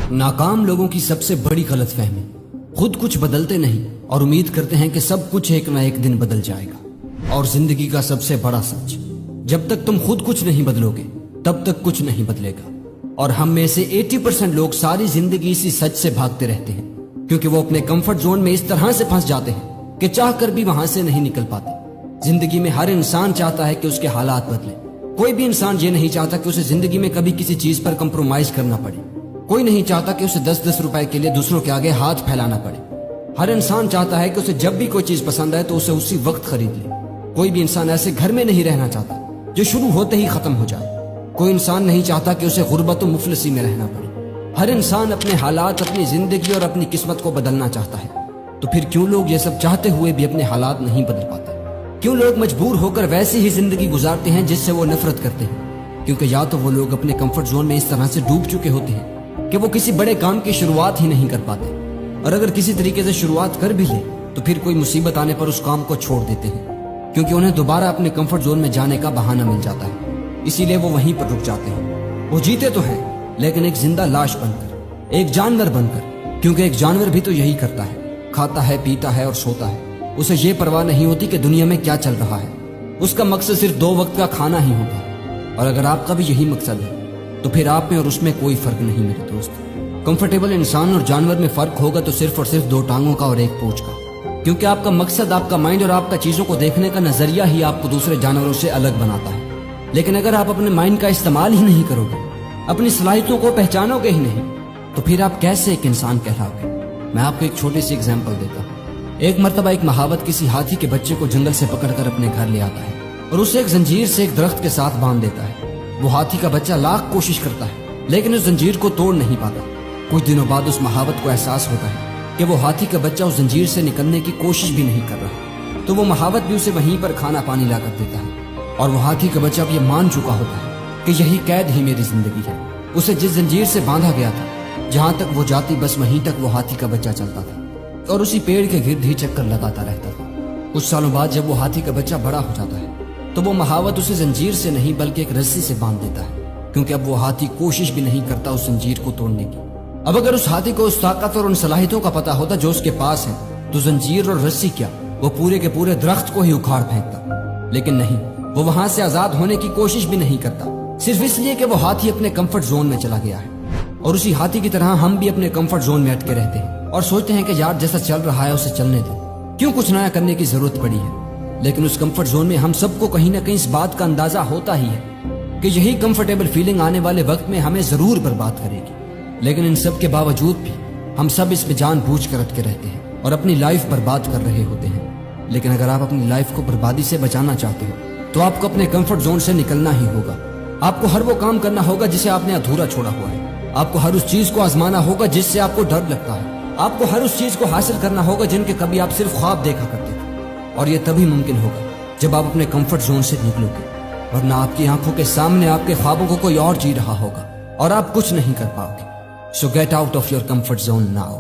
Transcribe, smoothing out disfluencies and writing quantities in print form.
नाकाम लोगों की सबसे बड़ी गलत फहमी, खुद कुछ बदलते नहीं और उम्मीद करते हैं कि सब कुछ एक ना एक दिन बदल जाएगा। और जिंदगी का सबसे बड़ा सच, जब तक तुम खुद कुछ नहीं बदलोगे तब तक कुछ नहीं बदलेगा। और हम में से 80% लोग सारी जिंदगी इसी सच से भागते रहते हैं, क्योंकि वो अपने कंफर्ट जोन में इस तरह से फंस जाते हैं कि चाह कर भी वहां से नहीं निकल पाते। जिंदगी में हर इंसान चाहता है कि उसके हालात बदले। कोई भी इंसान ये नहीं चाहता कि उसे जिंदगी में कभी किसी चीज पर कंप्रोमाइज करना पड़े। कोई नहीं चाहता कि उसे 10-10 रुपए के लिए दूसरों के आगे हाथ फैलाना पड़े। हर इंसान चाहता है कि उसे जब भी कोई चीज पसंद आए तो उसे उसी वक्त खरीद ले। कोई भी इंसान ऐसे घर में नहीं रहना चाहता जो शुरू होते ही खत्म हो जाए। कोई इंसान नहीं चाहता कि उसे गुर्बत और मुफलिसी में रहना पड़े। हर इंसान अपने हालात, अपनी जिंदगी और अपनी किस्मत को बदलना चाहता है। तो फिर क्यों लोग ये सब चाहते हुए भी अपने हालात नहीं बदल पाते? क्यों लोग मजबूर होकर वैसी ही जिंदगी गुजारते हैं जिससे वो नफरत करते हैं? क्योंकि या तो वो लोग अपने कंफर्ट जोन में इस तरह से डूब चुके होते हैं कि वो किसी बड़े काम की शुरुआत ही नहीं कर पाते, और अगर किसी तरीके से शुरुआत कर भी ले तो फिर कोई मुसीबत आने पर उस काम को छोड़ देते हैं, क्योंकि उन्हें दोबारा अपने कंफर्ट जोन में जाने का बहाना मिल जाता है। इसीलिए वो वहीं पर रुक जाते हैं। वो जीते तो हैं लेकिन एक जिंदा लाश बनकर, एक जानवर बनकर, क्योंकि एक जानवर भी तो यही करता है, खाता है, पीता है और सोता है। उसे ये परवाह नहीं होती कि दुनिया में क्या चल रहा है। उसका मकसद सिर्फ 2 वक्त का खाना ही होता है। और अगर आपका भी यही मकसद है तो फिर आप में और उसमें कोई फर्क नहीं मेरे दोस्त। कंफर्टेबल इंसान और जानवर में फर्क होगा तो सिर्फ और सिर्फ 2 टांगों का और 1 पूंछ का, क्योंकि आपका मकसद, आपका माइंड और आपका चीजों को देखने का नजरिया ही आपको दूसरे जानवरों से अलग बनाता है। लेकिन अगर आप अपने माइंड का इस्तेमाल ही नहीं करोगे, अपनी सलाहियतों को पहचानोगे ही नहीं, तो फिर आप कैसे एक इंसान कहलाओगे? मैं आपको एक छोटी सी एग्जाम्पल देता हूँ। एक मर्तबा एक महावत किसी हाथी के बच्चे को जंगल से पकड़कर अपने घर ले आता है और उसे एक जंजीर से एक दरख्त के साथ बांध देता है। वो हाथी का बच्चा लाख कोशिश करता है लेकिन उस जंजीर को तोड़ नहीं पाता। कुछ दिनों बाद उस महावत को एहसास होता है कि वो हाथी का बच्चा उस जंजीर से निकलने की कोशिश भी नहीं कर रहा। तो वो महावत भी उसे वहीं पर खाना पानी ला कर देता है, और वो हाथी का बच्चा अब ये मान चुका होता है कि यही कैद ही मेरी जिंदगी है। उसे जिस जंजीर से बांधा गया था, जहां तक वो जाती बस वहीं तक वो हाथी का बच्चा चलता था और उसी पेड़ के गिर्द ही चक्कर लगाता रहता था। कुछ सालों बाद जब वो हाथी का बच्चा बड़ा हो जाता है तो वो महावत उसे जंजीर से नहीं बल्कि एक रस्सी से बांध देता है, क्योंकि अब वो हाथी कोशिश भी नहीं करता उस जंजीर को तोड़ने की। अब अगर उस हाथी को उस ताकत और उन सलाहियतों का पता होता जो उसके पास है, तो जंजीर और रस्सी क्या, वो पूरे के पूरे दरख्त को ही उखाड़ फेंकता। लेकिन नहीं, वो वहां से आजाद होने की कोशिश भी नहीं करता, सिर्फ इसलिए कि वो हाथी अपने कंफर्ट जोन में चला गया है। और उसी हाथी की तरह हम भी अपने कंफर्ट जोन में अटके रहते हैं और सोचते हैं कि यार जैसा चल रहा है उसे चलने दो, क्यों कुछ नया करने की जरूरत पड़ी है। लेकिन उस कंफर्ट जोन में हम सबको कहीं ना कहीं इस बात का अंदाजा होता ही है कि यही कंफर्टेबल फीलिंग आने वाले वक्त में हमें जरूर बर्बाद करेगी। लेकिन इन सब के बावजूद भी हम सब इसमें जानबूझ कर अटके रहते हैं और अपनी लाइफ बर्बाद कर रहे होते हैं। लेकिन अगर आप अपनी लाइफ को बर्बादी से बचाना चाहते हो तो आपको अपने कंफर्ट जोन से निकलना ही होगा। आपको हर वो काम करना होगा जिसे आपने अधूरा छोड़ा हुआ है। आपको हर उस चीज को आजमाना होगा जिससे आपको डर लगता है। आपको हर उस चीज को हासिल करना होगा जिनके कभी आप सिर्फ ख्वाब देखा करते थे। और ये तभी मुमकिन होगा जब आप अपने कंफर्ट जोन से निकलोगे, वरना आपकी आंखों के सामने आपके ख्वाबों को कोई और जी रहा होगा और आप कुछ नहीं कर पाओगे। सो get out of your comfort zone now.